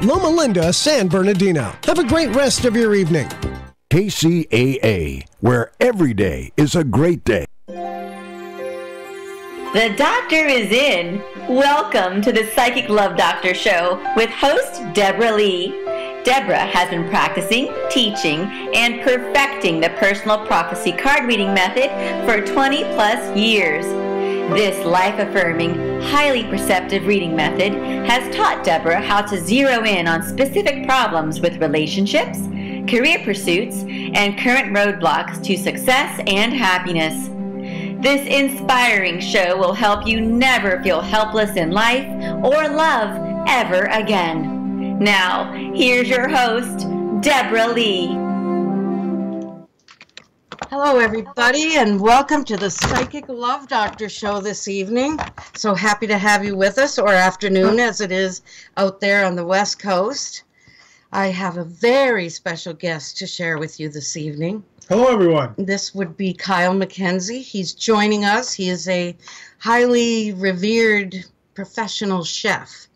Loma Linda, San Bernardino. Have a great rest of your evening. KCAA, where every day is a great day. The doctor is in. Welcome to the Psychic Love Doctor Show with host Deborah Lee. Deborah has been practicing, teaching, and perfecting the personal prophecy card reading method for 20 plus years. This life-affirming, highly perceptive reading method has taught Deborah how to zero in on specific problems with relationships, career pursuits, and current roadblocks to success and happiness. This inspiring show will help you never feel helpless in life or love ever again. Now, here's your host, Deborah Lee. Hello, everybody, and welcome to the Psychic Love Doctor Show this evening. So happy to have you with us, or afternoon as it is out there on the West Coast. I have a very special guest to share with you this evening. Hello, everyone. This would be Kyle McKenzie. He's joining us. He is a highly revered professional chef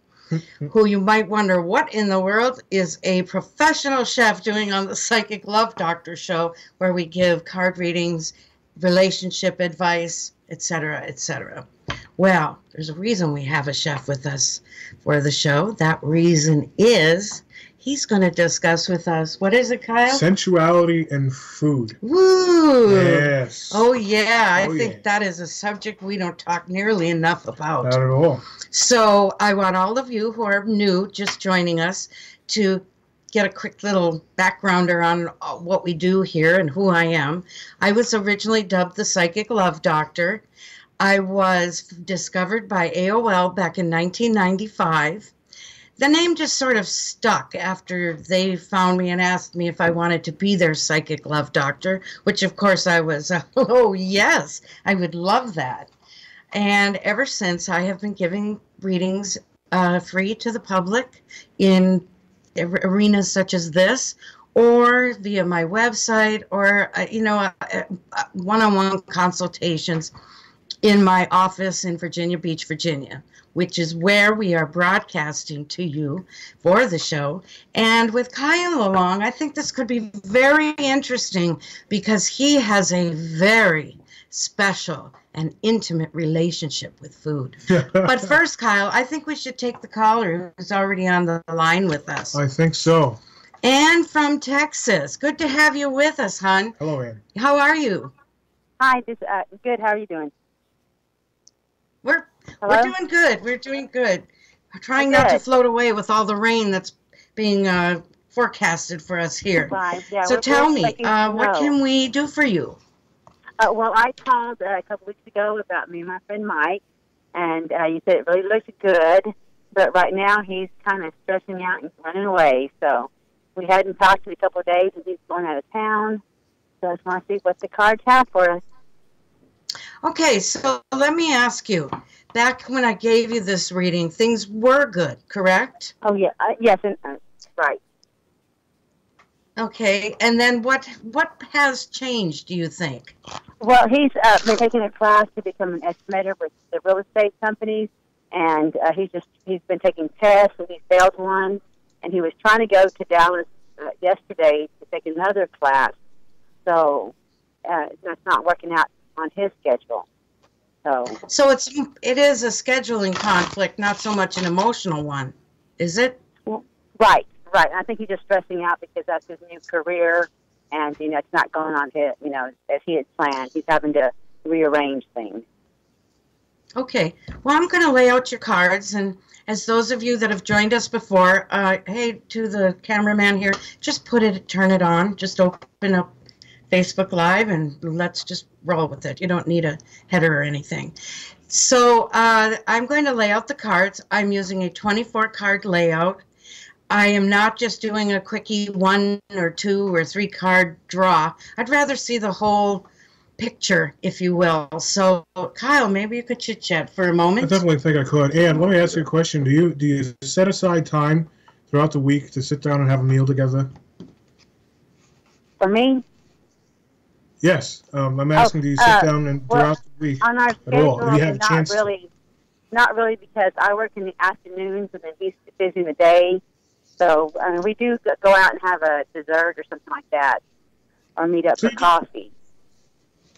who you might wonder, what in the world is a professional chef doing on the Psychic Love Doctor Show, where we give card readings, relationship advice, etc., etc. Well, there's a reason we have a chef with us for the show. That reason is he's going to discuss with us, what is it, Kyle? Sensuality and food. Woo! Yes. Oh, yeah. I think that is a subject we don't talk nearly enough about. Not at all. So I want all of you who are new, just joining us, to get a quick little backgrounder on what we do here and who I am. I was originally dubbed the Psychic Love Doctor. I was discovered by AOL back in 1995. The name just sort of stuck after they found me and asked me if I wanted to be their Psychic Love Doctor, which of course I was, oh yes, I would love that. And ever since, I have been giving readings free to the public in arenas such as this, or via my website, or, one-on-one consultations in my office in Virginia Beach, Virginia, which is where we are broadcasting to you for the show. And with Kyle along, I think this could be very interesting because he has a very special and intimate relationship with food. But first, Kyle, I think we should take the caller who's already on the line with us. I think so. Ann from Texas. Good to have you with us, hon. Hello, Ann. How are you? Hi, good. How are you doing? We're doing good. We're doing good. We're trying not to float away with all the rain that's being forecasted for us here. Right. Yeah, so tell me, what can we do for you? Well, I called a couple weeks ago about me and my friend Mike, and you said it really looks good, but right now he's kind of stressing out and running away. So we hadn't talked in a couple of days, and he's going out of town. So I just want to see what the cards have for us. Okay, so let me ask you. Back when I gave you this reading, things were good, correct? Oh, yeah. Yes, right. Okay, and then what has changed, do you think? Well, he's been taking a class to become an estimator with the real estate companies, and he's been taking tests, and he failed one, and he was trying to go to Dallas yesterday to take another class, so that's not working out on his schedule. So it is a scheduling conflict, not so much an emotional one, is it? Right. I think he's just stressing out because that's his new career, and it's not going on his, as he had planned. He's having to rearrange things. Okay. Well, I'm going to lay out your cards, and as those of you that have joined us before, hey, to the cameraman here, just turn it on, just open up Facebook Live, and let's just roll with it. You don't need a header or anything. So I'm going to lay out the cards. I'm using a 24-card layout. I am not just doing a quickie 1 or 2 or 3 card draw. I'd rather see the whole picture, if you will. So, Kyle, maybe you could chit-chat for a moment. I definitely think I could. Ann, let me ask you a question. Do you set aside time throughout the week to sit down and have a meal together? For me? Yes. I'm asking, do you sit down and throughout the week on our at all? Do you have a chance? Not really, because I work in the afternoons, and then he's busy in the day. So we do go out and have a dessert or something like that, or meet up for coffee.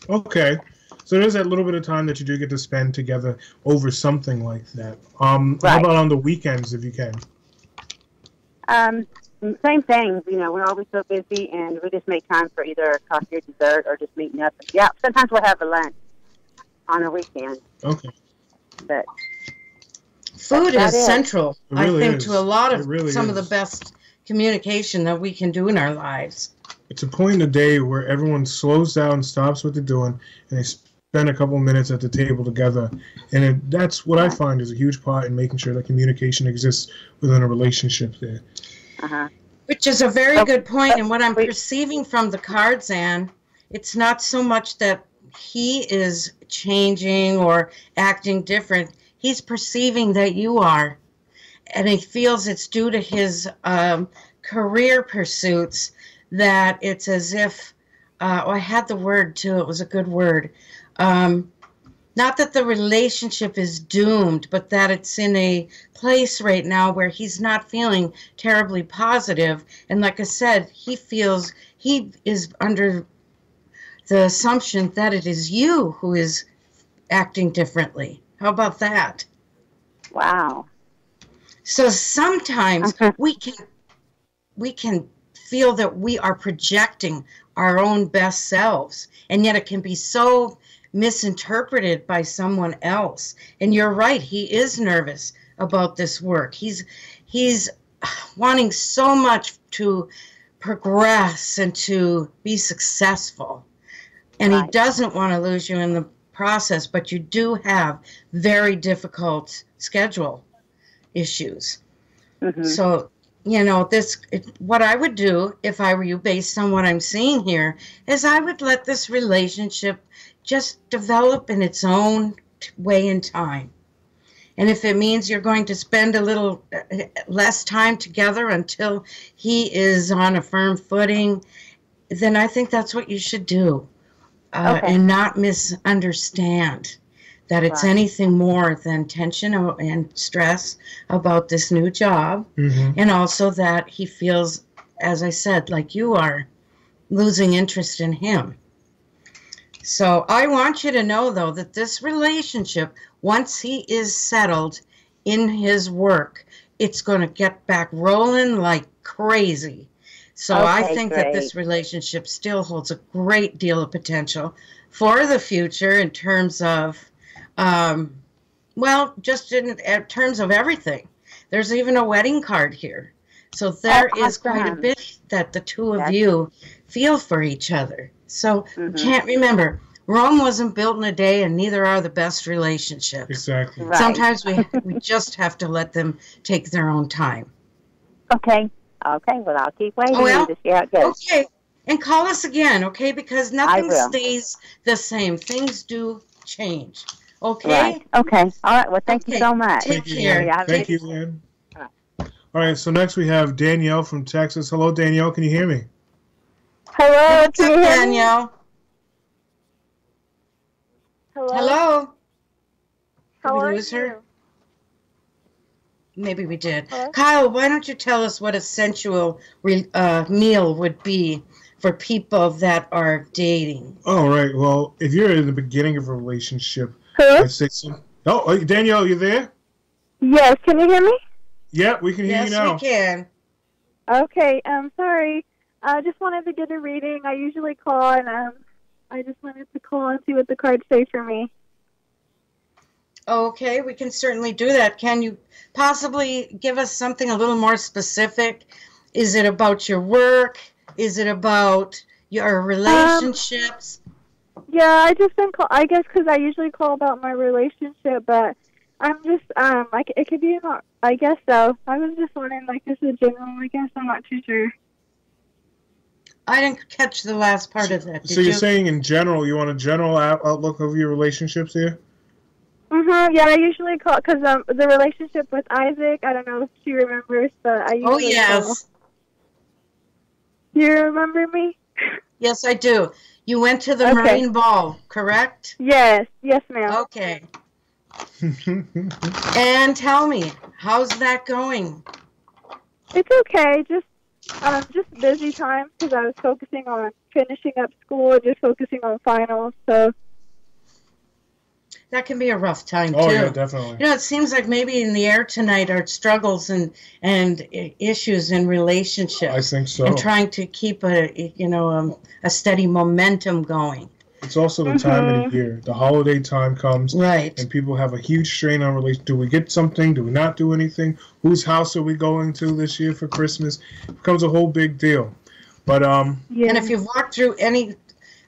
Okay. So there's that little bit of time that you do get to spend together over something like that. How about on the weekends, if you can? Same thing. You know, we're always so busy, and we just make time for either coffee or dessert or just meeting up. Yeah, sometimes we'll have a lunch on a weekend. Okay. But food is central, I think, is. to a lot of really some of the best communication that we can do in our lives. It's a point in the day where everyone slows down, stops what they're doing, and they spend a couple minutes at the table together. And that's what I find is a huge part in making sure that communication exists within a relationship there. Which is a very good point. And what I'm perceiving from the cards, Anne, it's not so much that he is changing or acting different. He's perceiving that you are. And he feels it's due to his career pursuits that it's as if, I had the word too, it was a good word. Not that the relationship is doomed, but that it's in a place right now where he's not feeling terribly positive. And like I said, he feels he is under the assumption that it is you who is acting differently. How about that? Wow. So sometimes we can feel that we are projecting our own best selves, and yet it can be so misinterpreted by someone else. And you're right, he is nervous about this work. He's wanting so much to progress and to be successful. And he doesn't want to lose you in the process, but you do have very difficult schedule issues. So, you know, what I would do if I were you, based on what I'm seeing here, is I would let this relationship just develop in its own way and time. And if it means you're going to spend a little less time together until he is on a firm footing, then I think that's what you should do. And not misunderstand that it's anything more than tension and stress about this new job. And also that he feels, as I said, like you are, losing interest in him. So I want you to know, though, that this relationship, once he is settled in his work, it's going to get back rolling like crazy. So I think that this relationship still holds a great deal of potential for the future in terms of, just in terms of everything. There's even a wedding card here. So there is quite a bit that the two of you feel for each other. So can't remember, Rome wasn't built in a day, and neither are the best relationships. Exactly. Sometimes we just have to let them take their own time. Okay, well, I'll keep waiting to see how it goes. Okay, and call us again, okay? Because nothing stays the same. Things do change, okay? Right. Okay, all right, well, thank you so much. Take care. Thank you, Lynn. All right, so next we have Danielle from Texas. Hello, Danielle. Can you hear me? Hello, what's up, Danielle? Hello. How are lose her? Maybe we did. Hello? Kyle, why don't you tell us what a sensual meal would be for people that are dating? All right. Well, if you're in the beginning of a relationship, I'd say Oh, Danielle, you there? Yes. Can you hear me? Yeah, we can hear you now. Yes, we can. Okay. Sorry. I just wanted to get a reading. I usually call, and I just wanted to call and see what the cards say for me. Okay, we can certainly do that. Can you possibly give us something a little more specific? Is it about your work? Is it about your relationships? Yeah, I just been I guess because I usually call about my relationship, but I'm just it could be I guess so. I was just wondering, like, this is general. I guess I'm not too sure. I didn't catch the last part of that. So you're saying in general, you want a general outlook of your relationships here? Yeah, I usually call because the relationship with Isaac. I don't know if she remembers, but I usually. Oh yes. You remember me? Yes, I do. You went to the Marine Ball, correct? Yes, ma'am. Okay. And tell me, how's that going? It's okay. Just busy times because I was focusing on finishing up school and just focusing on finals. So that can be a rough time, Oh, too. yeah, definitely. You know, it seems like maybe in the air tonight are struggles and issues in relationships. I think so. And trying to keep a steady momentum going. It's also the time of the year. The holiday time comes. Right. And people have a huge strain on relations. Do we get something? Do we not do anything? Whose house are we going to this year for Christmas? It becomes a whole big deal. But yeah. And if you've walked through any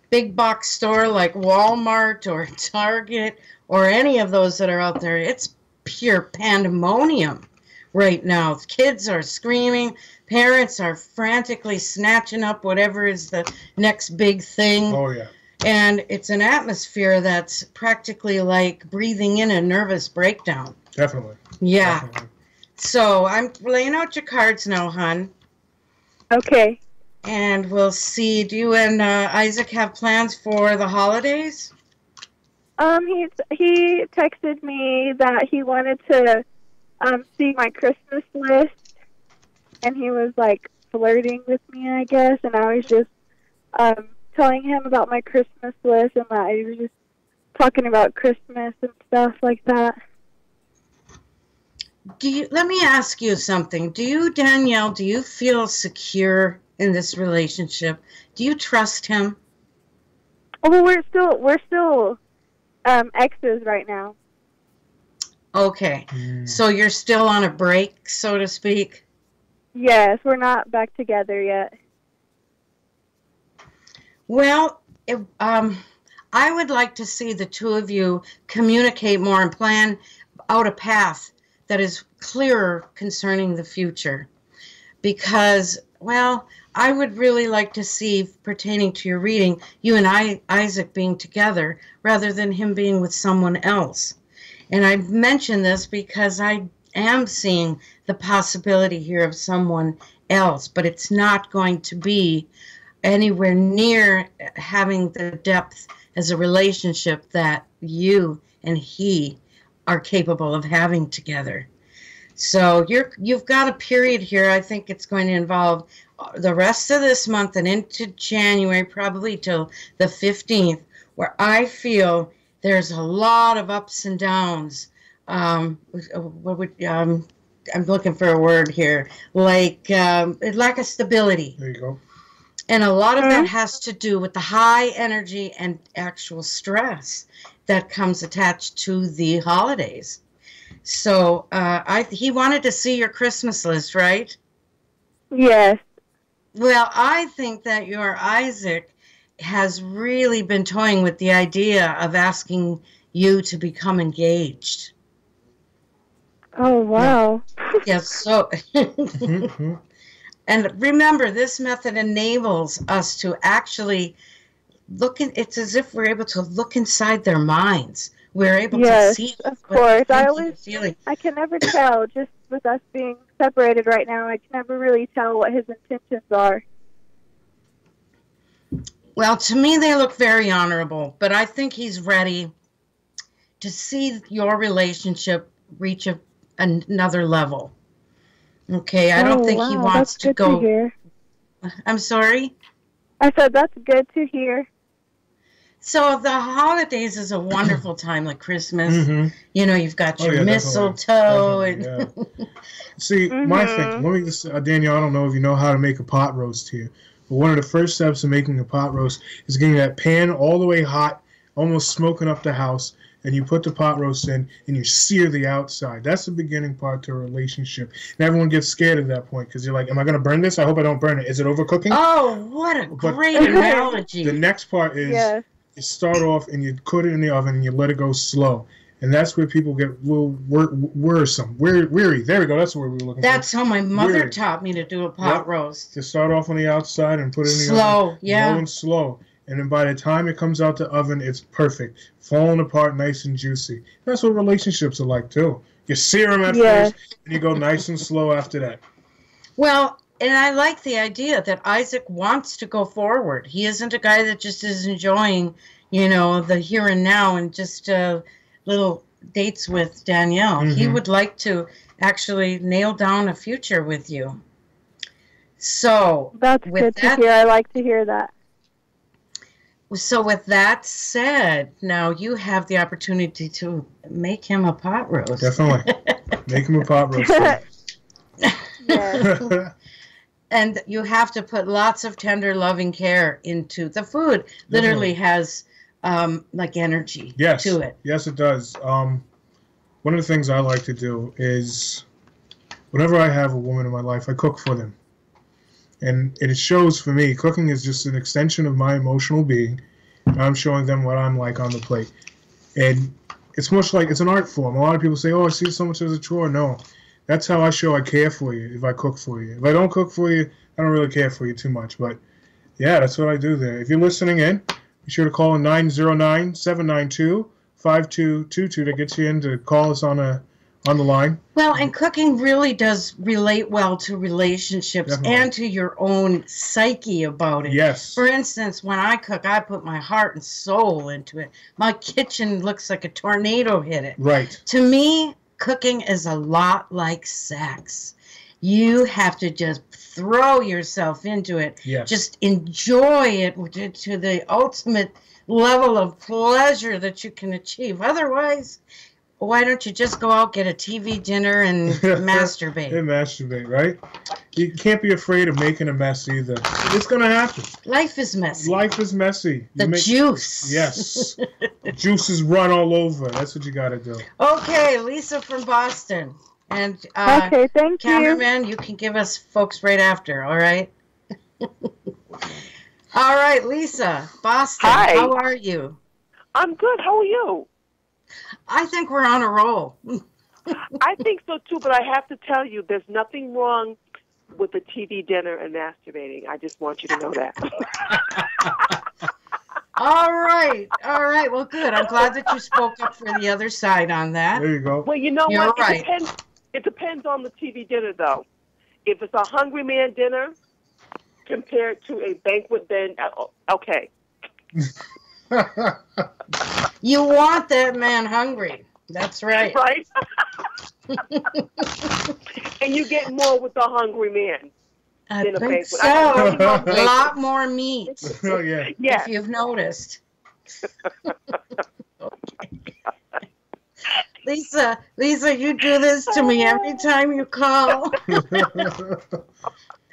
big box store like Walmart or Target or any of those that are out there, it's pure pandemonium right now. Kids are screaming. Parents are frantically snatching up whatever is the next big thing. Oh, yeah. And it's an atmosphere that's practically like breathing in a nervous breakdown. Definitely. Yeah. Definitely. So I'm laying out your cards now, hon. Okay. And we'll see. Do you and Isaac have plans for the holidays? He texted me that he wanted to see my Christmas list, and he was like flirting with me, I guess, and I was just telling him about my Christmas list and that I was just talking about Christmas and stuff like that. Let me ask you something. Danielle, do you feel secure in this relationship? Do you trust him? Well, we're still exes right now. Okay. So you're still on a break, so to speak? Yes, we're not back together yet. Well, I would like to see the two of you communicate more and plan out a path that is clearer concerning the future. Because, well, I would really like to see, pertaining to your reading, you and Isaac being together rather than him being with someone else. And I mention this because I am seeing the possibility here of someone else, but it's not going to be anywhere near having the depth as a relationship that you and he are capable of having together. So you've got a period here. I think it's going to involve the rest of this month and into January, probably till the 15th, where I feel there's a lot of ups and downs. I'm looking for a word here, like lack of stability. There you go. And a lot of that has to do with the high energy and actual stress that comes attached to the holidays. So he wanted to see your Christmas list, right? Yes. Well, I think that your Isaac has really been toying with the idea of asking you to become engaged. Oh, wow. Yes, so... And remember, this method enables us to actually it's as if we're able to look inside their minds. We're able to see. Yes, of course. I can never tell, just with us being separated right now, I can never really tell what his intentions are. Well, to me, they look very honorable, but I think he's ready to see your relationship reach another level. Okay, I don't think he wants to go. To hear. I'm sorry? I said that's good to hear. So the holidays is a wonderful time, like Christmas. Mm-hmm. You know, you've got your mistletoe. Definitely. See, my thing, let me just, Danielle, I don't know if you know how to make a pot roast here, but one of the first steps of making a pot roast is getting that pan all the way hot, almost smoking up the house, and you put the pot roast in, and you sear the outside. That's the beginning part to a relationship. And everyone gets scared at that point, because you're like, am I going to burn this? I hope I don't burn it. Is it overcooking? Oh, what a great analogy. The next part is you start off, and you put it in the oven, and you let it go slow. And that's where people get a little wearisome. Weary. There we go. That's the word we were looking for. That's how my mother taught me to do a pot roast. To start off on the outside and put it in the oven. Low and slow. And then by the time it comes out the oven, it's perfect. Falling apart nice and juicy. That's what relationships are like, too. You sear them at first, and you go nice and slow after that. Well, and I like the idea that Isaac wants to go forward. He isn't a guy that just is enjoying, the here and now and just little dates with Danielle. Mm-hmm. He would like to actually nail down a future with you. So That's good to hear. I like to hear that. So with that said, now you have the opportunity to make him a pot roast. Definitely. Make him a pot roast. Yes. And you have to put lots of tender, loving care into the food. Literally has like energy to it. Yes, it does. One of the things I like to do is whenever I have a woman in my life, I cook for them. And it shows for me, cooking is just an extension of my emotional being. And I'm showing them what I'm like on the plate. And it's much like, it's an art form. A lot of people say, oh, I see so much as a chore. No, that's how I show I care for you if I cook for you. If I don't cook for you, I don't really care for you too much. But yeah, that's what I do there. If you're listening in, be sure to call 909-792-5222 that gets you in to call us on the line. Well, and cooking really does relate well to relationships and to your own psyche about it. Yes. For instance, when I cook, I put my heart and soul into it. My kitchen looks like a tornado hit it. Right. To me, cooking is a lot like sex. You have to just throw yourself into it. Yes. Just enjoy it to the ultimate level of pleasure that you can achieve. Otherwise, why don't you just go out, get a TV dinner, and masturbate? And masturbate, right? You can't be afraid of making a mess either. It's going to happen. Life is messy. Life is messy. Juice. Yes. Juices run all over. That's what you got to do. Okay, Lisa from Boston. And Okay, thank you. cameraman, you can give us folks right after, all right? All right, Lisa, Boston, Hi. how are you? I'm good. How are you? I think we're on a roll. I think so too, but I have to tell you, there's nothing wrong with a TV dinner and masturbating. I just want you to know that. All right. Well, good. I'm glad that you spoke up for the other side on that. There you go. Well, you know You're what? right. It depends on the TV dinner, though. If it's a hungry man dinner compared to a banquet, then okay. You want that man hungry. That's right. Right? And you get more with the hungry man. I than a think banquet. so. A lot more meat, Oh, yeah. Yeah. if you've noticed. Lisa, you do this to me every time you call.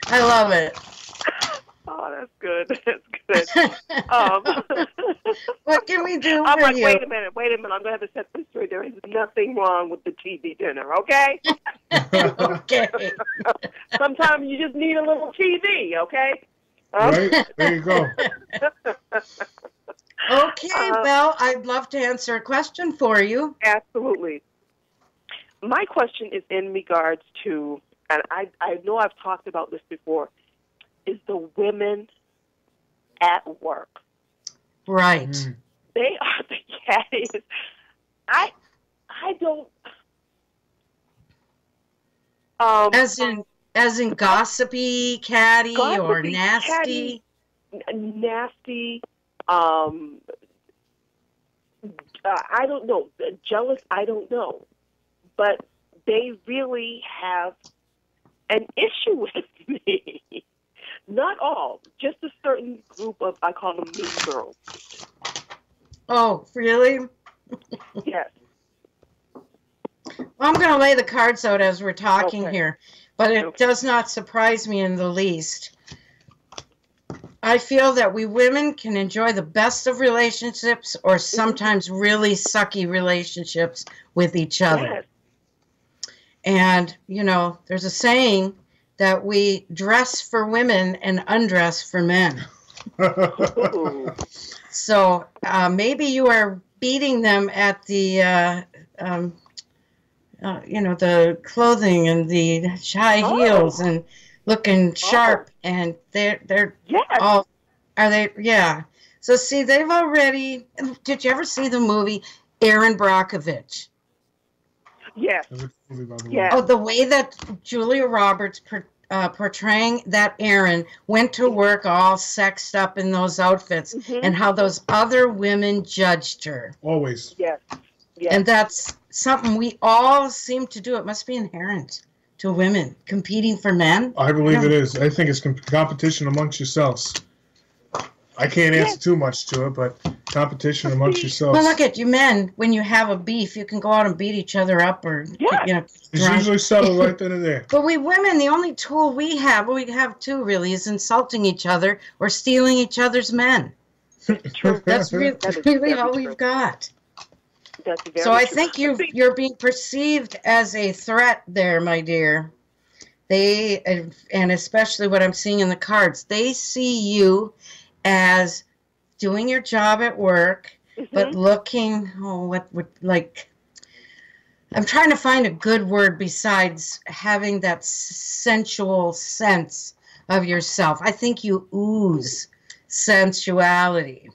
I love it. Oh, that's good. That's good. What can we do I'm for like, you? wait a minute. I'm going to have to set this straight. There is nothing wrong with the TV dinner, okay? Okay. Sometimes you just need a little TV, okay? Right? There you go. Okay, well, I'd love to answer a question for you. Absolutely. My question is in regards to, and I know I've talked about this before, is the women at work. Right. They are the cattiest. I don't. As in gossipy, catty, or Gossipy, nasty. Nasty. I don't know. Jealous, I don't know. But they really have an issue with me. Not all, just a certain group of, I call them mean girls. Oh, really? Yes. Well, I'm going to lay the cards out as we're talking here, but it does not surprise me in the least. I feel that we women can enjoy the best of relationships or sometimes really sucky relationships with each other. Yes. And, you know, there's a saying that we dress for women and undress for men. So maybe you are beating them at the, the clothing and the high heels and looking sharp, and they're all, are they? Yeah. So see, they've already. Did you ever see the movie Erin Brockovich? Yes. Oh, the way that Julia Roberts portraying that Erin went to work all sexed up in those outfits, and how those other women judged her. Always. Yes. And that's something we all seem to do. It must be inherent to women? Competing for men? I believe it is. I think it's competition amongst yourselves. I can't answer too much to it, but competition amongst yourselves. Well, look at you men. When you have a beef, you can go out and beat each other up, or It's usually settled right then and there. But we women, the only tool we have two really, is insulting each other or stealing each other's men. True. That's really all we've got. That's very So I true. think you're being perceived as a threat there, my dear. They, and especially what I'm seeing in the cards, they see you as doing your job at work, but looking, I'm trying to find a good word besides having that sensual sense of yourself. I think you ooze sensuality.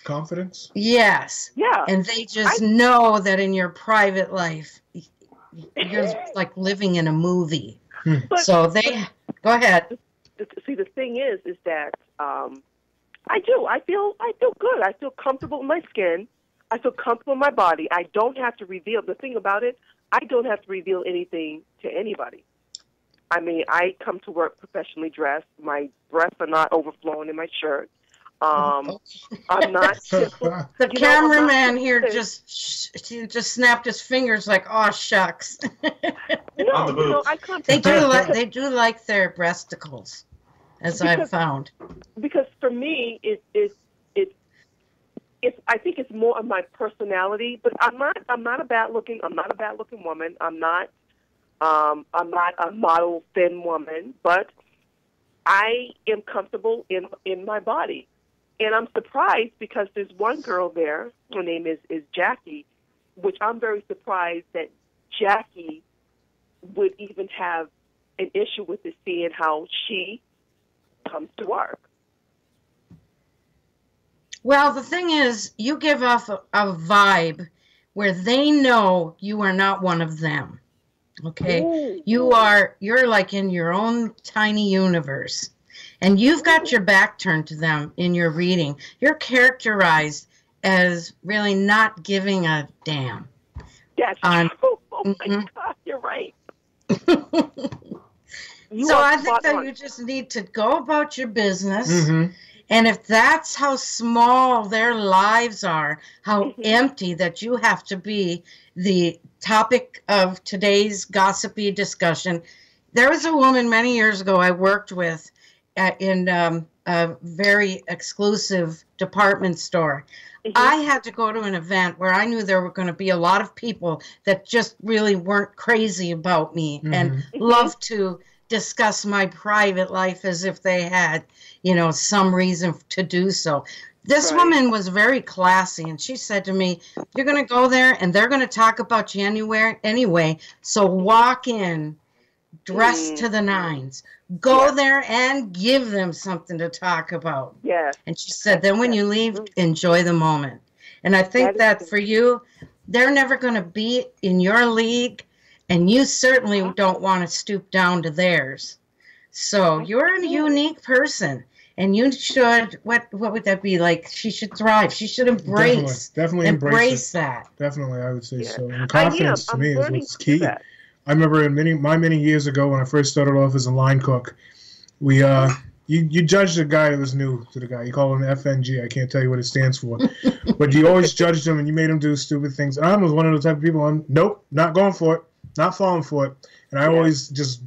Confidence? Yes. Yeah. And they just know that in your private life, you're like living in a movie. But, So they, go ahead. See, the thing is that I feel good. I feel comfortable in my skin. I feel comfortable in my body. I don't have to reveal. The thing about it, I don't have to reveal anything to anybody. I mean, I come to work professionally dressed. My breasts are not overflowing in my shirt. I'm not. The cameraman here just snapped his fingers like, "Oh shucks." No, I come. They do like their breasticles, as I've found. Because for me, I think it's more of my personality. But I'm not a bad looking woman. I'm not a model thin woman. But I am comfortable in my body. And I'm surprised because there's one girl there, her name is Jackie, which I'm very surprised that Jackie would even have an issue with it, seeing how she comes to work. Well, the thing is, you give off a vibe where they know you are not one of them. Okay? Ooh. You're like in your own tiny universe. And you've got your back turned to them in your reading. You're characterized as really not giving a damn. That's true. Oh, my God, you're right. So I think that you just need to go about your business. And if that's how small their lives are, how empty that you have to be the topic of today's gossipy discussion. There was a woman many years ago I worked with in a very exclusive department store. I had to go to an event where I knew there were going to be a lot of people that just really weren't crazy about me and loved to discuss my private life as if they had, some reason to do so. This woman was very classy, and she said to me, "You're going to go there, and they're going to talk about you anyway, so walk in dressed to the nines. Go there and give them something to talk about." Yes. And she said, then when you leave, enjoy the moment. And I think that for you, they're never going to be in your league, and you certainly don't want to stoop down to theirs. So you're a unique person, and you should, what would that be like? She should thrive. She should definitely embrace that. Definitely, I would say so. And confidence to me is what's key. That. I remember many years ago when I first started off as a line cook, we you judged a guy who was new to the guy. You call him FNG. I can't tell you what it stands for, but you always judged him and you made him do stupid things. I was one of the type of people. Nope, not going for it, not falling for it, and I always just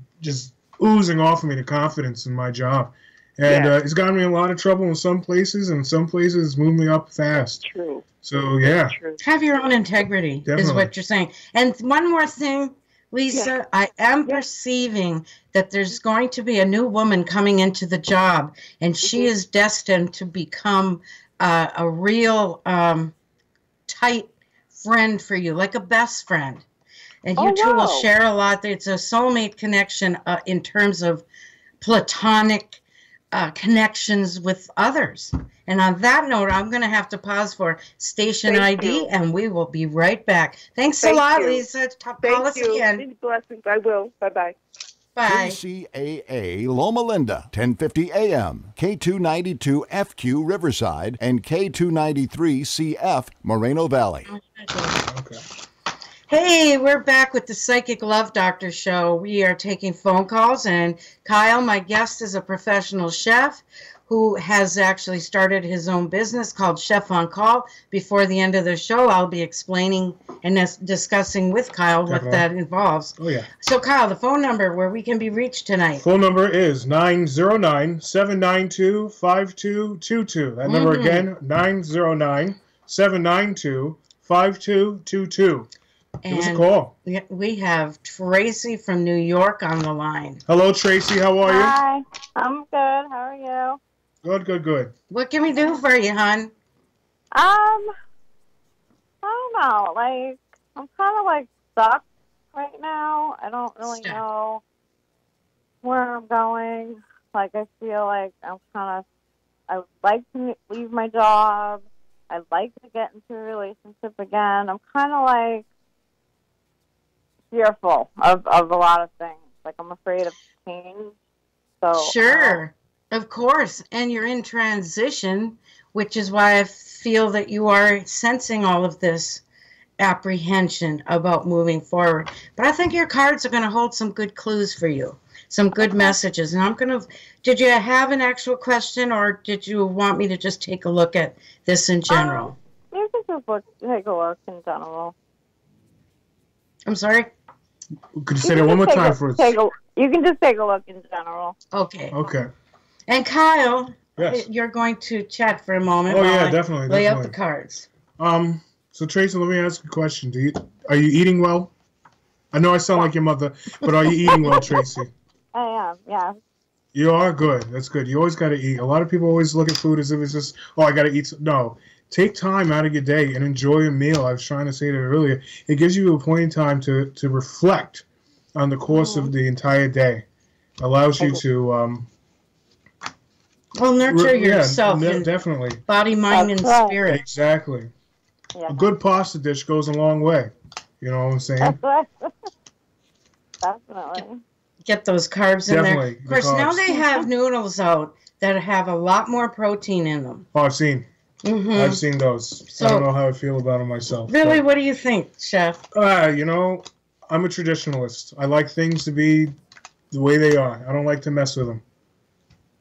oozing off of me the confidence in my job, and it's gotten me in a lot of trouble in some places, and some places it's moved me up fast. True. So yeah, have your own integrity is what you're saying. And one more thing, Lisa, I am perceiving that there's going to be a new woman coming into the job, and she is destined to become a real tight friend for you, like a best friend. And you two will share a lot. It's a soulmate connection in terms of platonic connections with others. And on that note, I'm going to have to pause for station ID, and we will be right back. Thanks a lot, Lisa. Call us again. Many blessings. I will. Bye-bye. Bye. KCAA Loma Linda, 1050 AM, K292 FQ Riverside, and K293 CF Moreno Valley. okay. Hey, we're back with the Psychic Love Doctor show. We are taking phone calls, and Kyle, my guest, is a professional chef who has actually started his own business called Chef on Call. Before the end of the show, I'll be explaining and discussing with Kyle what that involves. Oh, yeah. So, Kyle, the phone number where we can be reached tonight. Phone number is 909-792-5222. That number again, 909-792-5222. Give us a call. We have Tracy from New York on the line. Hello, Tracy. How are you? Hi, I'm good. How are you? Good. What can we do for you, hon? I don't know. Like, I'm kind of like stuck right now. I don't really know where I'm going. Like, I feel like I would like to leave my job. I'd like to get into a relationship again. I'm kind of like fearful of a lot of things. Like, I'm afraid of change. So sure. Of course, and you're in transition, which is why I feel that you are sensing all of this apprehension about moving forward. But I think your cards are going to hold some good clues for you, some good messages. And did you have an actual question, or did you want me to just take a look at this in general? You can just take a look in general. I'm sorry? Could you say that one more time for us? You can just take a look in general. Okay. Okay. And Kyle, yes, you're going to chat for a moment. Oh yeah, definitely. Lay out the cards. So Tracy, let me ask a question. Are you eating well? I know I sound like your mother, but are you eating well, Tracy? I am. Yeah. You are? Good. That's good. You always got to eat. A lot of people always look at food as if it's just, I got to eat. No. Take time out of your day and enjoy a meal. I was trying to say that earlier. It gives you a point in time to reflect on the course of the entire day. Allows you to nurture yourself. Definitely. Body, mind, and spirit. Exactly. Yeah. A good pasta dish goes a long way. You know what I'm saying? Definitely. Get those carbs in there. Of course, now they have noodles out that have a lot more protein in them. Oh, I've seen. Mm-hmm. I've seen those. So, I don't know how I feel about them myself. Really? What do you think, Chef? I'm a traditionalist. I like things to be the way they are. I don't like to mess with them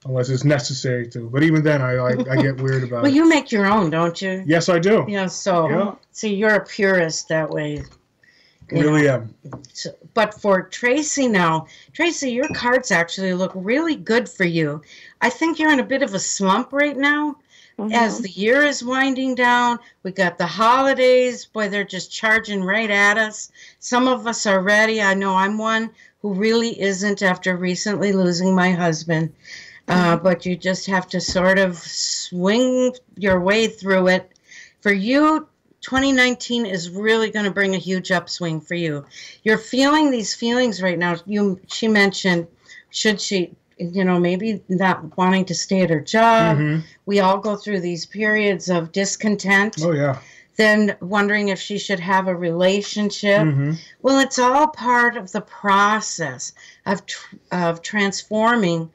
unless it's necessary to. But even then, I get weird about it. Well, you make your own, don't you? Yes, I do. Yeah, so you're a purist that way. Really am. So, but for Tracy now, Tracy, your cards actually look really good for you. I think you're in a bit of a slump right now. Mm-hmm. As the year is winding down, we got the holidays. Boy, they're just charging right at us. Some of us are ready. I know I'm one who really isn't after recently losing my husband. But you just have to sort of swing your way through it. For you, 2019 is really going to bring a huge upswing for you. You're feeling these feelings right now. She mentioned, should she, maybe not wanting to stay at her job. Mm-hmm. We all go through these periods of discontent. Oh, yeah. Then wondering if she should have a relationship. Mm-hmm. Well, it's all part of the process of transforming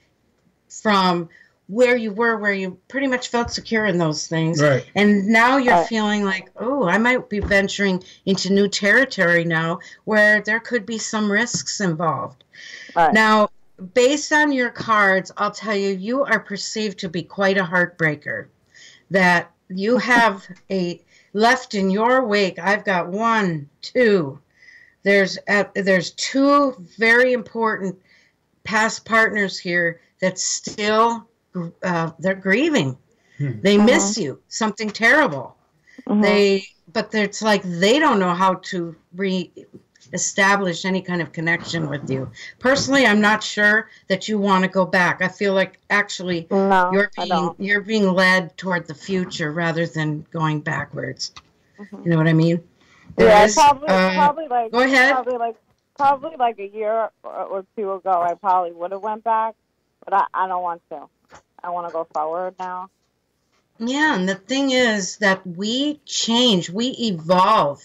from where you were, where you pretty much felt secure in those things. Right. And now you're feeling like, I might be venturing into new territory now where there could be some risks involved. Right. Now, based on your cards, I'll tell you, you are perceived to be quite a heartbreaker. That you have left in your wake. I've got 1, 2. There's 2 very important past partners here that still they're grieving. They miss you. Something terrible. But it's like they don't know how to establish any kind of connection with you. Personally, I'm not sure that you want to go back. I feel like actually you're being led toward the future rather than going backwards. You know what I mean? Probably like go ahead. Probably like a year or 2 ago, I probably would have went back, but I don't want to. I want to go forward now. Yeah, and the thing is that we change, we evolve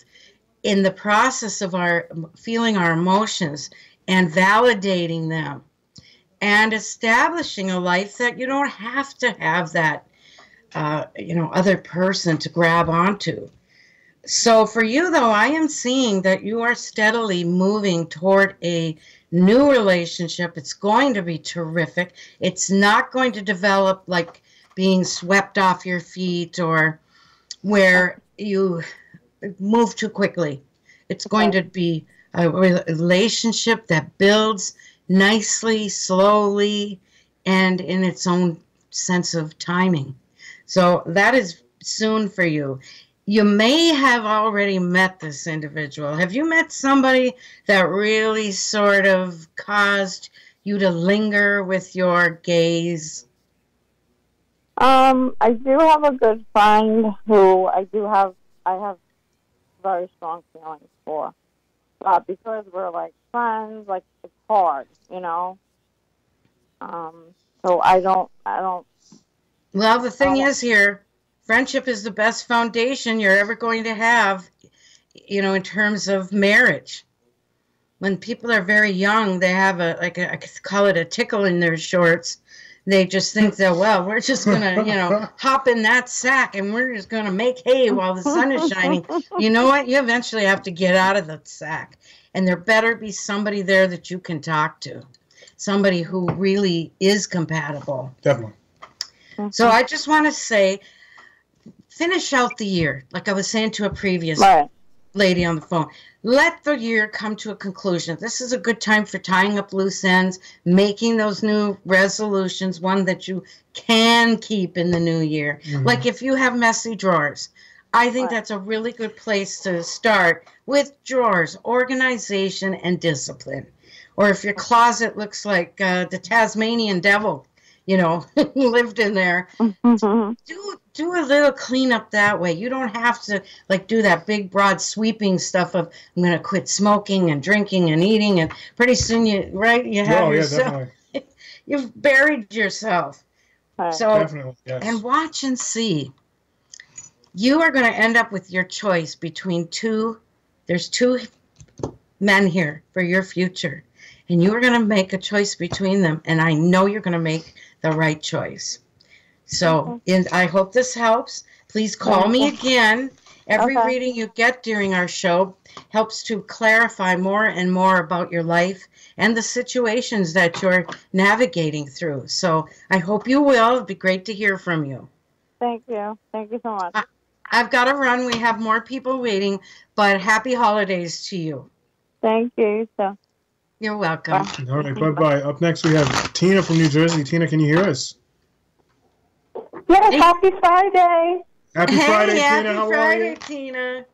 in the process of feeling our emotions and validating them and establishing a life that you don't have to have that, other person to grab onto. So for you, though, I am seeing that you are steadily moving toward a new relationship. It's going to be terrific. It's not going to develop like being swept off your feet or where you move too quickly. It's going to be a relationship that builds nicely, slowly, and in its own sense of timing. So that is soon for you. You may have already met this individual. Have you met somebody that really sort of caused you to linger with your gaze? I do have a good friend who I have very strong feelings for. But because we're like friends, like it's hard, you know? So I don't. Well, the thing is here, friendship is the best foundation you're ever going to have, you know, in terms of marriage. When people are very young, they have I call it a tickle in their shorts. They just think that, well, we're just going to, you know, hop in that sack and we're just going to make hay while the sun is shining. You know what? You eventually have to get out of the sack. And there better be somebody there that you can talk to. Somebody who really is compatible. Definitely. So I just want to say, finish out the year, like I was saying to a previous lady on the phone. Let the year come to a conclusion. This is a good time for tying up loose ends, making those new resolutions, one that you can keep in the new year. Mm-hmm. Like if you have messy drawers, I think that's a really good place to start with drawers, organization, and discipline. Or if your closet looks like the Tasmanian devil, you know, lived in there, do a little cleanup that way. You don't have to like do that big, broad, sweeping stuff of I'm going to quit smoking and drinking and eating, and pretty soon you have yourself. You've buried yourself. So definitely, yes. And watch and see. You are going to end up with your choice between there's two men here for your future. And you are going to make a choice between them. And I know you're going to make the right choice. So I hope this helps. Please call me again. Every reading you get during our show helps to clarify more and more about your life and the situations that you're navigating through. So I hope you will. It'd be great to hear from you. Thank you. Thank you so much. I've got to run. We have more people waiting, but happy holidays to you. Thank you. You're welcome. All right, bye-bye. Up next, we have Tina from New Jersey. Tina, can you hear us? Yes, happy Friday. Happy Friday, Tina. How Friday, are you? Tina.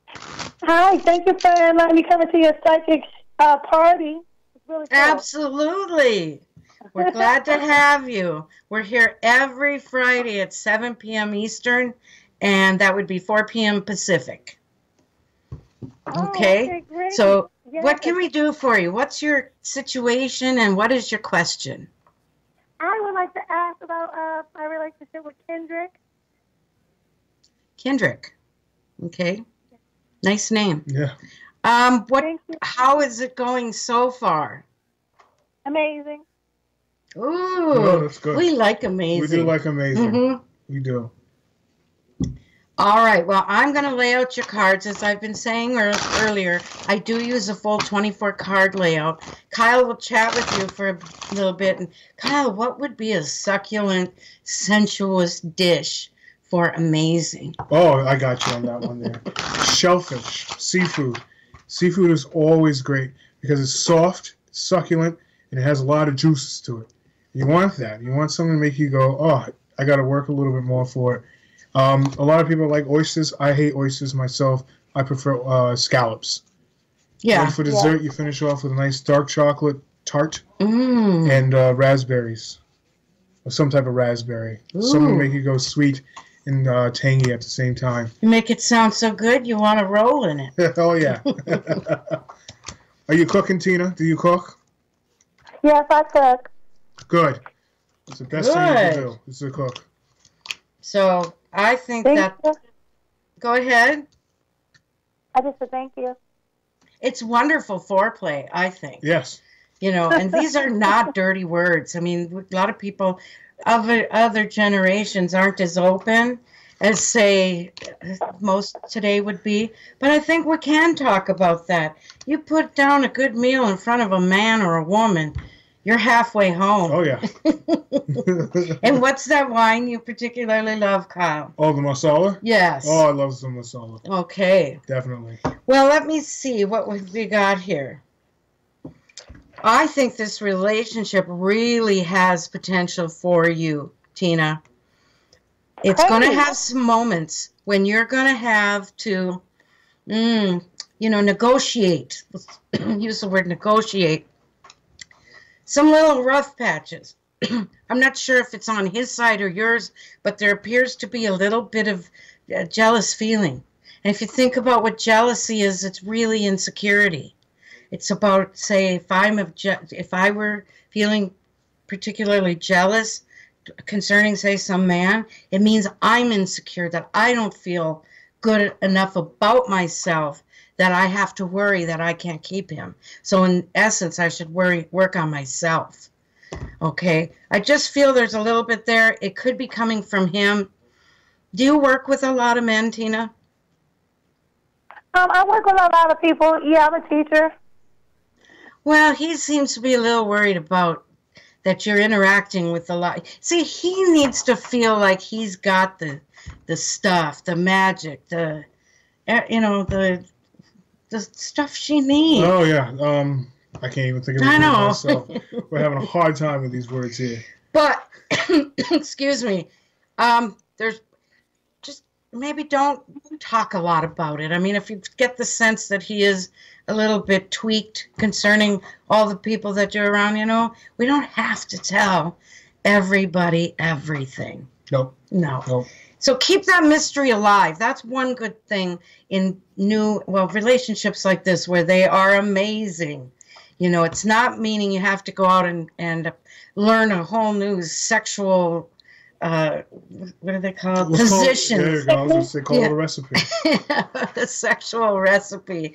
Hi, thank you for letting me come into your psychic party. It's really cool. Absolutely. We're glad to have you. We're here every Friday at 7 p.m. Eastern, and that would be 4 p.m. Pacific. Okay, great. So what can we do for you? What's your situation and what is your question? I would like to ask about my relationship with Kendrick. Kendrick. Okay. Nice name. Yeah. How is it going so far? Amazing. Ooh, that's good. We like amazing. We do like amazing. Mm-hmm. We do. All right. Well, I'm going to lay out your cards. As I've been saying earlier, I do use a full 24-card layout. Kyle will chat with you for a little bit. And Kyle, what would be a succulent, sensuous dish for amazing? Oh, I got you on that one there. Shellfish, seafood. Seafood is always great because it's soft, succulent, and it has a lot of juices to it. You want that. You want something to make you go, oh, I got to work a little bit more for it. A lot of people like oysters. I hate oysters myself. I prefer scallops. Yeah. And for dessert, you finish off with a nice dark chocolate tart and raspberries, or some type of raspberry. Ooh. Something to make you go sweet and tangy at the same time. You make it sound so good, you want to roll in it. Oh, yeah. Are you cooking, Tina? Do you cook? Yes, I cook. Good. It's the best thing you can do, is to cook. So I think Thank that... you. Go ahead. I just said thank you. It's wonderful foreplay, I think. Yes. You know, and these are not dirty words. I mean, a lot of people of other generations aren't as open as, say, most today would be. But I think we can talk about that. You put down a good meal in front of a man or a woman, you're halfway home. Oh, yeah. And what's that wine you particularly love, Kyle? Oh, the Marsala? Yes. Oh, I love some Marsala. Okay. Definitely. Well, let me see what we got here. I think this relationship really has potential for you, Tina. It's going to have some moments when you're going to have to, negotiate. Let's use the word negotiate. Some little rough patches. I'm not sure if it's on his side or yours, but there appears to be a little bit of jealous feeling. And if you think about what jealousy is, it's really insecurity. It's about, say, if I were feeling particularly jealous concerning, say, some man, it means I'm insecure, that I don't feel good enough about myself, that I have to worry that I can't keep him. So in essence, I should work on myself. Okay? I just feel there's a little bit there. It could be coming from him. Do you work with a lot of men, Tina? I work with a lot of people. Yeah, I'm a teacher. Well, he seems to be a little worried about that you're interacting with a lot. See, he needs to feel like he's got the stuff, the magic, the stuff she needs. Oh, yeah. I can't even think of it myself. We're having a hard time with these words here. But, excuse me, there's just maybe don't talk a lot about it. I mean, if you get the sense that he is a little bit tweaked concerning all the people that you're around, we don't have to tell everybody everything. Nope. No. So keep that mystery alive. That's one good thing in relationships like this where they are amazing. It's not meaning you have to go out and learn a whole new sexual, what do they call it? Positions. There you go. I was going to say, call it a recipe. The sexual recipe.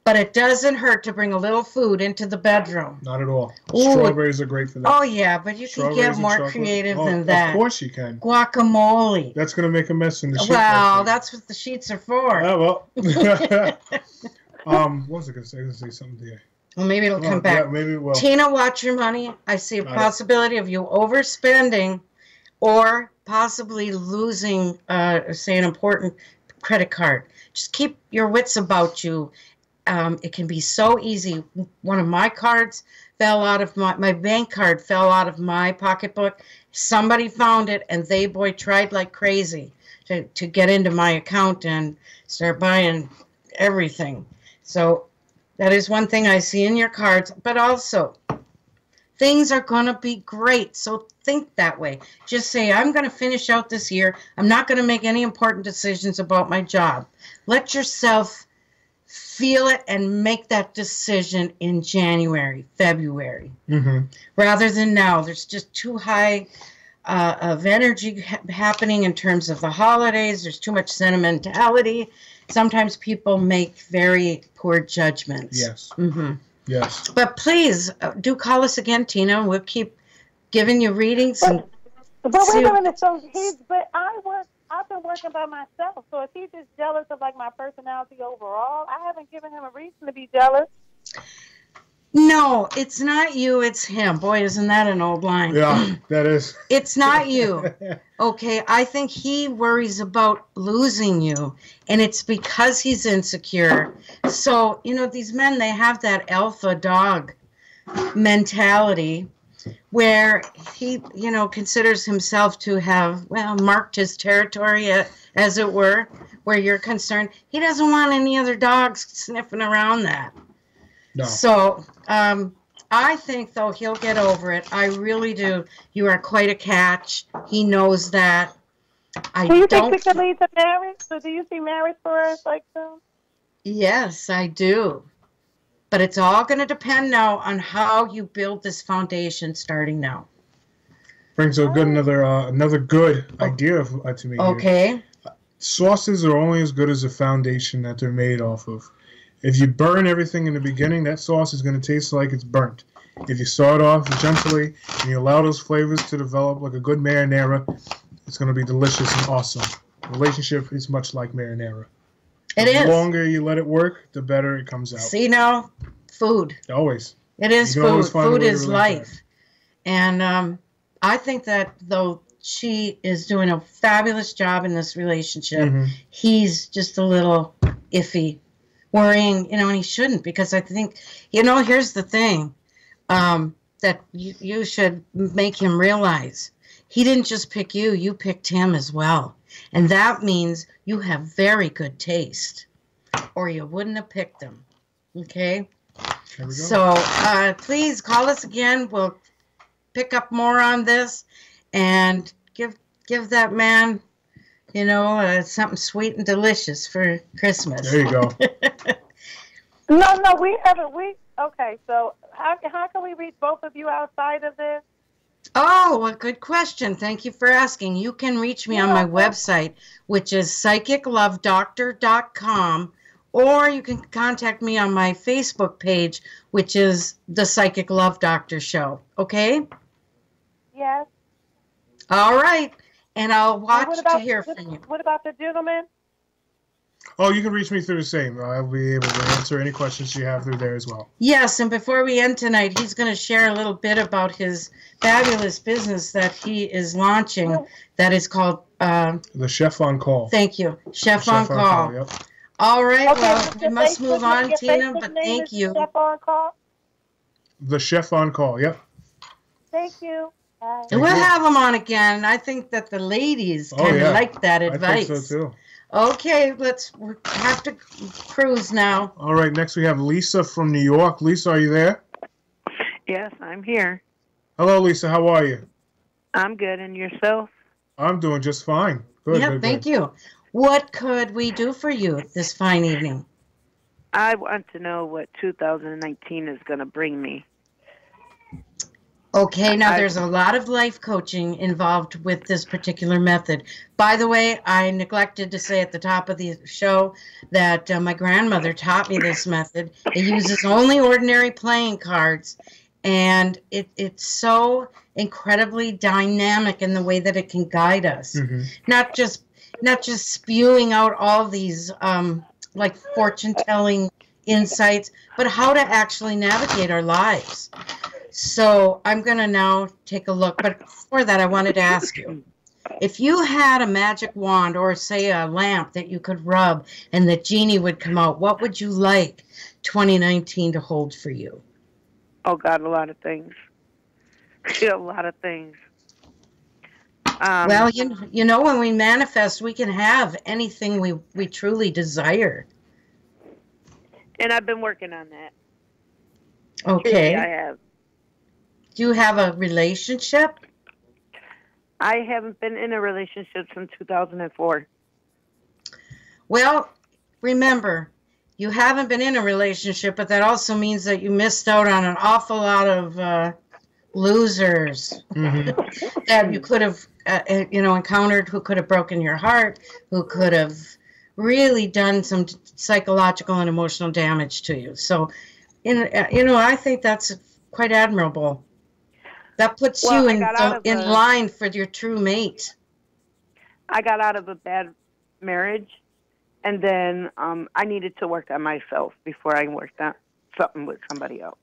But it doesn't hurt to bring a little food into the bedroom. Not at all. Ooh. Strawberries are great for that. Oh, yeah, but you can get more creative than that. Of course you can. Guacamole. That's going to make a mess in the sheet. Well, that's what the sheets are for. Oh, well. What was I going to say? I was going to say something there. Well, maybe it'll come back. Yeah, maybe it will. Tina, watch your money. I see a possibility of you overspending or possibly losing, say, an important credit card. Just keep your wits about you. It can be so easy. One of my cards fell out of my bank card fell out of my pocketbook. Somebody found it, and they tried like crazy to get into my account and start buying everything. So that is one thing I see in your cards. But also, things are going to be great. So think that way. Just say, I'm going to finish out this year. I'm not going to make any important decisions about my job. Let yourself feel it and make that decision in January, February, rather than now. There's just too high of energy happening in terms of the holidays. There's too much sentimentality. Sometimes people make very poor judgments. Yes. Yes. But please do call us again, Tina, and we'll keep giving you readings. But wait a minute. So I've been working by myself. So is he just jealous of my personality overall? I haven't given him a reason to be jealous. No, it's not you, it's him. Boy, isn't that an old line? Yeah, that is. It's not you. Okay, I think he worries about losing you, and it's because he's insecure. So, these men, they have that alpha dog mentality where he, considers himself to have, marked his territory, as it were, where you're concerned. He doesn't want any other dogs sniffing around that. No. So, I think, though, he'll get over it. I really do. You are quite a catch. He knows that. Do you think it could lead to marriage? So do you see marriage for us soon? Yes, I do. But it's all going to depend now on how you build this foundation starting now. Brings another good idea to me. Okay. Here. Sauces are only as good as the foundation that they're made off of. If you burn everything in the beginning, that sauce is going to taste like it's burnt. If you start off gently and you allow those flavors to develop like a good marinara, it's going to be delicious and awesome. relationship is much like marinara. It The is. longer you let it work, the better it comes out. See now, food. Always. It is You can always food. find a Food way to is relieve life. And I think that though she is doing a fabulous job in this relationship, he's just a little iffy, worrying, and he shouldn't, because I think, here's the thing, that you should make him realize. He didn't just pick you, you picked him as well. And that means you have very good taste, or you wouldn't have picked him. Okay? There we go. So please call us again. We'll pick up more on this and give that man, something sweet and delicious for Christmas. There you go. No, we haven't. Okay, so how can we reach both of you outside of this? Oh, well, good question. Thank you for asking. You can reach me on my website, which is psychiclovedoctor.com, or you can contact me on my Facebook page, which is the Psychic Love Doctor Show. Okay? Yes. All right. And I'll watch to hear from you. What about the gentleman? Oh, you can reach me through the same. I'll be able to answer any questions you have through there as well. Yes, and before we end tonight, he's going to share a little bit about his fabulous business that he is launching that is called... the Chef on Call. Thank you. Chef on Call. Yep. All right, Okay, well, we must move on, Tina, but thank you. Chef on Call? The Chef on Call, yep. Thank you. Bye. We'll have him on again. I think that the ladies kind of like that advice. I think so, too. Okay, we have to cruise now. All right, next we have Lisa from New York. Lisa, are you there? Yes, I'm here. Hello, Lisa. How are you? I'm good. And yourself? I'm doing just fine. Good. Yeah, good, thank good. you. What could we do for you this fine evening? I want to know what 2019 is going to bring me. Okay, now there's a lot of life coaching involved with this particular method. By the way, I neglected to say at the top of the show that my grandmother taught me this method. It uses only ordinary playing cards, and it's so incredibly dynamic in the way that it can guide us. Not just spewing out all these like fortune-telling insights, but how to actually navigate our lives. So I'm going to now take a look. But before that, I wanted to ask you, if you had a magic wand or, say, a lamp that you could rub and the genie would come out, what would you like 2019 to hold for you? Oh, God, a lot of things. A lot of things. Well, you know, when we manifest, we can have anything we truly desire. And I've been working on that. Okay. I have. Do you have a relationship? I haven't been in a relationship since 2004. Well, remember, you haven't been in a relationship, but that also means that you missed out on an awful lot of losers that you could have, encountered, who could have broken your heart, who could have really done some psychological and emotional damage to you. So, I think that's quite admirable. That puts you in line for your true mate. I got out of a bad marriage, and then I needed to work on myself before I worked on something with somebody else.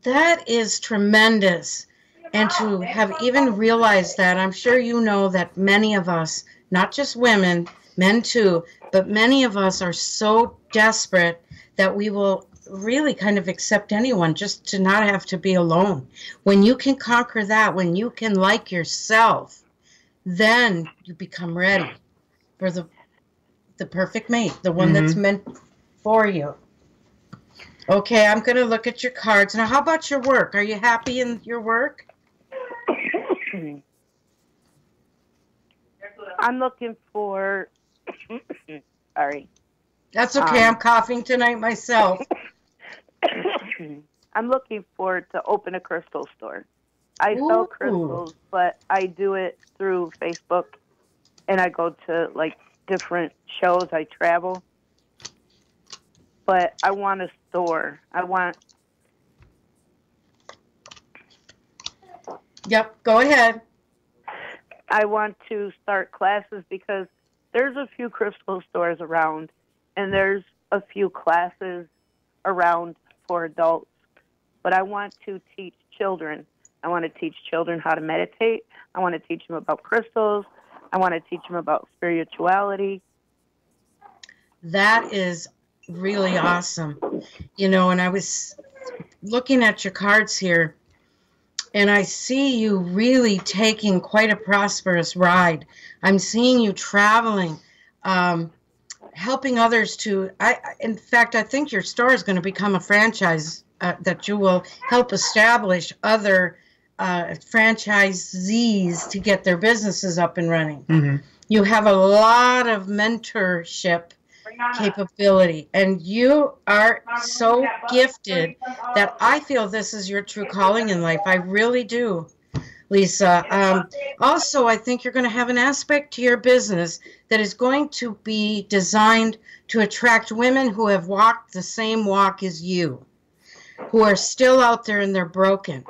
That is tremendous. And to have even realized that, I'm sure you know that many of us, not just women, men too, but many of us are so desperate that we will really kind of accept anyone just to not have to be alone. When you can conquer that, when you can like yourself, then you become ready for the perfect mate, the one that's meant for you. Okay, I'm going to look at your cards. Now, how about your work? Are you happy in your work? I'm looking for... Sorry. That's okay. I'm coughing tonight myself. I'm looking to open a crystal store. I sell crystals, but I do it through Facebook, and I go to, different shows. I travel. But I want a store. Yep, go ahead. I want to start classes because there's a few crystal stores around, and there's a few classes around for adults. But I want to teach children. I want to teach children how to meditate. I want to teach them about crystals. I want to teach them about spirituality. That is really awesome. You know, and I was looking at your cards here, and I see you really taking quite a prosperous ride. I'm seeing you traveling, helping others to, in fact, I think your store is going to become a franchise that you will help establish other franchisees to get their businesses up and running. Mm-hmm. You have a lot of mentorship capability, and you are so gifted that I feel this is your true calling in life. I really do, Lisa. Also, I think you're going to have an aspect to your business that is going to be designed to attract women who have walked the same walk as you, who are still out there and they're broken.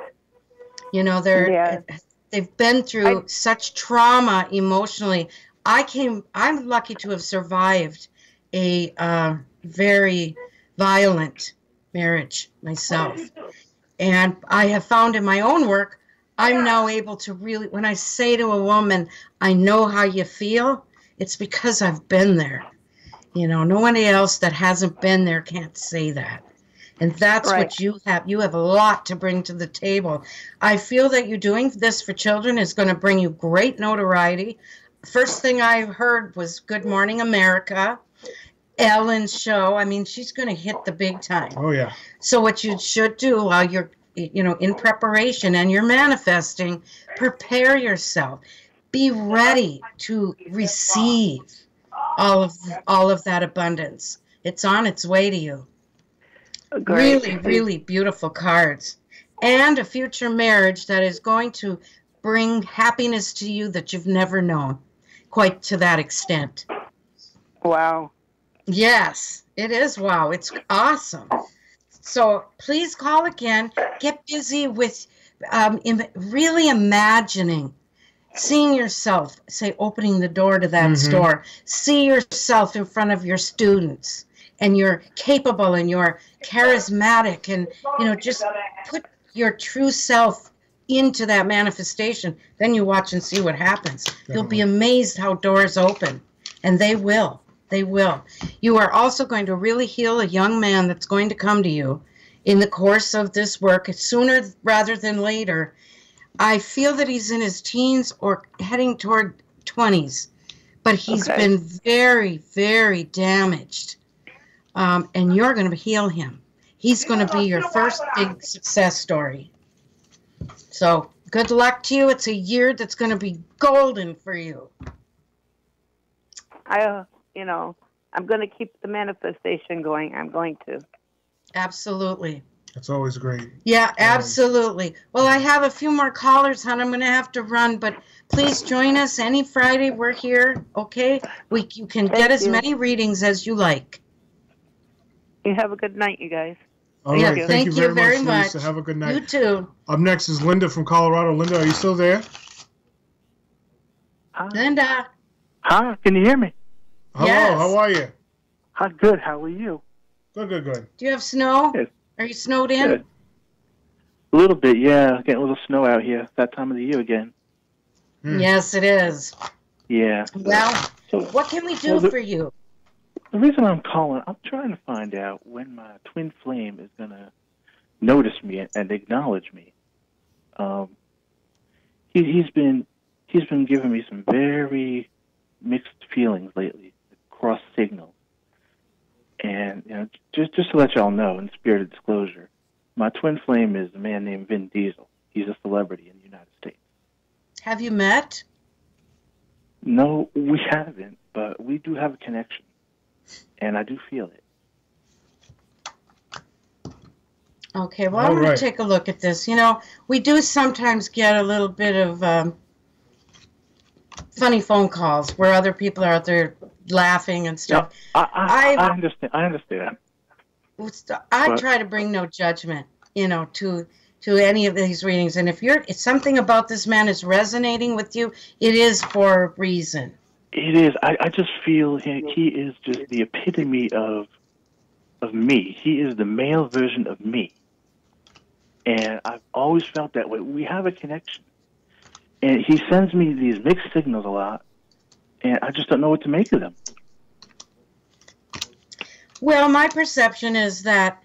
You know, they've been through such trauma emotionally. I'm lucky to have survived a very violent marriage myself. And I have found in my own work, I'm now able to really, when I say to a woman, I know how you feel, it's because I've been there. You know, nobody else that hasn't been there can't say that. And that's what you have. You have a lot to bring to the table. I feel that you doing this for children is going to bring you great notoriety. First thing I heard was Good Morning America, Ellen's show. I mean, she's going to hit the big time. Oh, yeah. So what you should do while you're, you know, in preparation and you're manifesting, prepare yourself. Be ready to receive all of that abundance. It's on its way to you. Great. Really, really beautiful cards. And a future marriage that is going to bring happiness to you that you've never known, quite to that extent. Wow. Yes, it is. Wow. It's awesome. So please call again. Get busy with really imagining, seeing yourself, say, opening the door to that store. See yourself in front of your students. And you're capable and you're charismatic, and, you know, just put your true self into that manifestation. Then you watch and see what happens. Definitely. You'll be amazed how doors open, and they will. They will. You are also going to really heal a young man that's going to come to you in the course of this work, sooner rather than later. I feel that he's in his teens or heading toward 20s, but he's been very, very damaged. And you're going to heal him. He's going to be your first big success story. So good luck to you. It's a year that's going to be golden for you. You know, I'm going to keep the manifestation going. I'm going to. Absolutely. That's always great. Yeah, absolutely. Well, I have a few more callers, hon. I'm going to have to run, but please join us any Friday. We're here, okay? You can get as many readings as you like. You have a good night, you guys. All right. Thank you very much, Lisa. Have a good night. You too. Up next is Linda from Colorado. Linda, are you still there? Linda. Hi, can you hear me? Hello, yes. How are you? Good, how are you? Good. Do you have snow? Good. Are you snowed in? Good. A little bit, yeah. Getting a little snow out here. That time of the year again. Yes, it is. Yeah. Well, what can we do for you? The reason I'm calling, I'm trying to find out when my twin flame is going to notice me and acknowledge me. He's been giving me some very mixed feelings lately, cross signals. And, you know, just to let y'all know, in spirit of disclosure, my twin flame is a man named Vin Diesel. He's a celebrity in the United States. Have you met? No, we haven't, but we do have a connection. And I do feel it. Okay, well, I'm going to take a look at this. You know, we do sometimes get a little bit of funny phone calls where other people are out there laughing and stuff. Yeah, I understand. I understand. I try to bring no judgment, you know, to any of these readings. And if something about this man is resonating with you, it is for a reason. It is. I just feel he is just the epitome of me. He is the male version of me. And I've always felt that way. We have a connection. And he sends me these mixed signals a lot, and I just don't know what to make of them. Well, my perception is that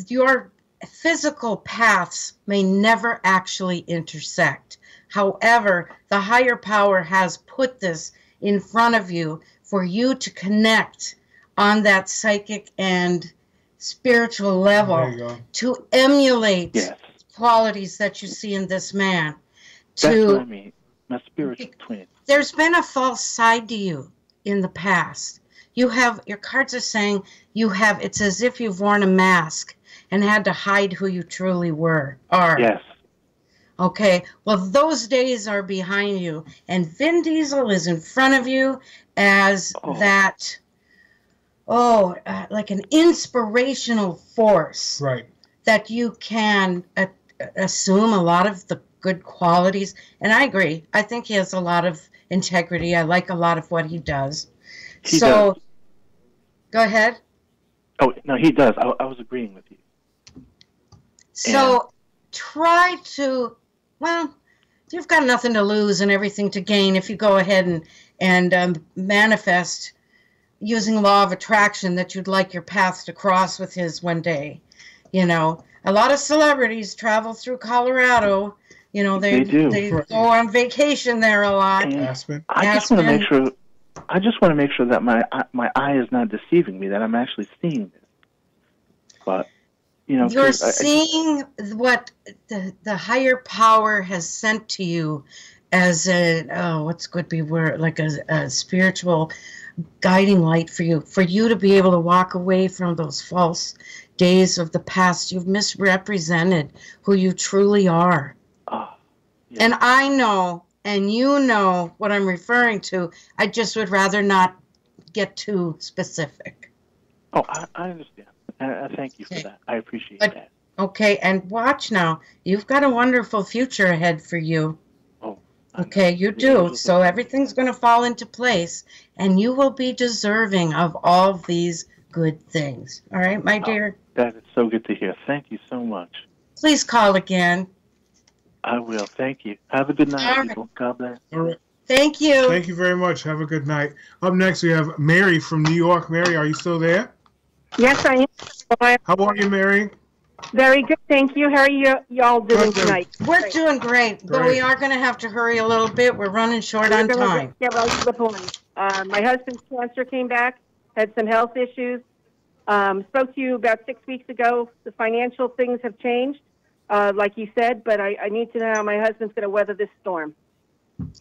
your physical paths may never actually intersect. However, the higher power has put this in front of you for you to connect on that psychic and spiritual level to emulate qualities that you see in this man. That's what I mean. My spiritual twin. There's been a false side to you in the past. You have, your cards are saying you have, it's as if you've worn a mask and had to hide who you truly are. Yes. Okay, well, those days are behind you, and Vin Diesel is in front of you as that, like an inspirational force. Right. That you can assume a lot of the good qualities. And I agree. I think he has a lot of integrity. I like a lot of what he does. He does. Go ahead. Oh, no, he does. I was agreeing with you. So try to, well, you've got nothing to lose and everything to gain if you go ahead and manifest using law of attraction that you'd like your paths to cross with his one day. You know, a lot of celebrities travel through Colorado. You know, they go on vacation there a lot. I just want to make sure that my eye is not deceiving me, that I'm actually seeing this. But, you know, you're seeing what the higher power has sent to you as like a spiritual guiding light for you to be able to walk away from those false days of the past. You've misrepresented who you truly are. And I know, and you know what I'm referring to. I just would rather not get too specific. Oh, I understand. Thank you for that. I appreciate that. Okay, and watch now. You've got a wonderful future ahead for you. Oh. Okay, you do. So everything's going to fall into place, and you will be deserving of all of these good things. All right, my dear? That is so good to hear. Thank you so much. Please call again. I will. Thank you. Have a good night, people. God bless. All right. Thank you. Thank you very much. Have a good night. Up next, we have Mary from New York. Mary, are you still there? Yes, I am. How are you, Mary? Very good, thank you. How are y'all doing tonight? We're doing great, but we are going to have to hurry a little bit. We're running short on time. Yeah, well, the point. My husband's cancer came back, had some health issues. Spoke to you about 6 weeks ago. The financial things have changed, like you said, but I need to know how my husband's going to weather this storm.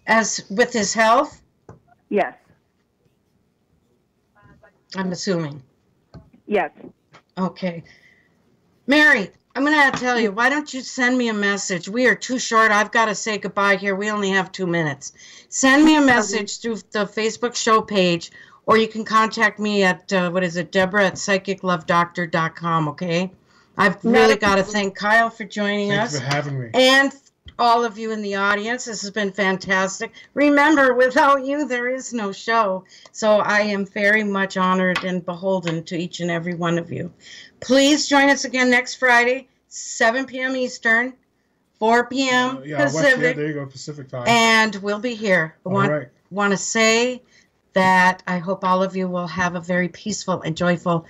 As with his health? Yes. I'm assuming. Yes. Okay. Mary, I'm going to tell you, why don't you send me a message? We are too short. I've got to say goodbye here. We only have 2 minutes. Send me a message through the Facebook show page, or you can contact me at, Deborah@psychiclovedoctor.com, okay? I've really got to thank Kyle for joining us. Thanks for having me. And all of you in the audience. This has been fantastic. Remember, without you, there is no show. So I am very much honored and beholden to each and every one of you. Please join us again next Friday, 7 p.m. Eastern, 4 p.m. Pacific. There you go, Pacific time. And we'll be here. I want to say that I hope all of you will have a very peaceful and joyful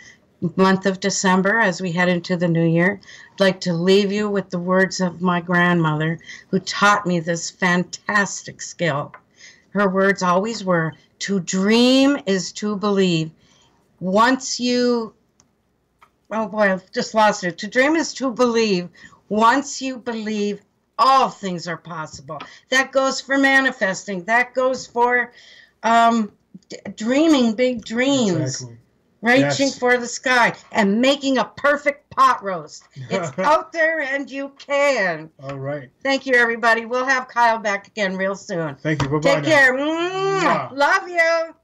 month of December as we head into the new year. I'd like to leave you with the words of my grandmother, who taught me this fantastic skill. Her words always were, to dream is to believe. Once you, oh boy, I've just lost it. To dream is to believe. Once you believe, all things are possible. That goes for manifesting. That goes for dreaming big dreams. Exactly. Reaching for the sky and making a perfect pot roast. It's out there and you can. All right. Thank you, everybody. We'll have Kyle back again real soon. Thank you. Bye-bye. Take care. Love you.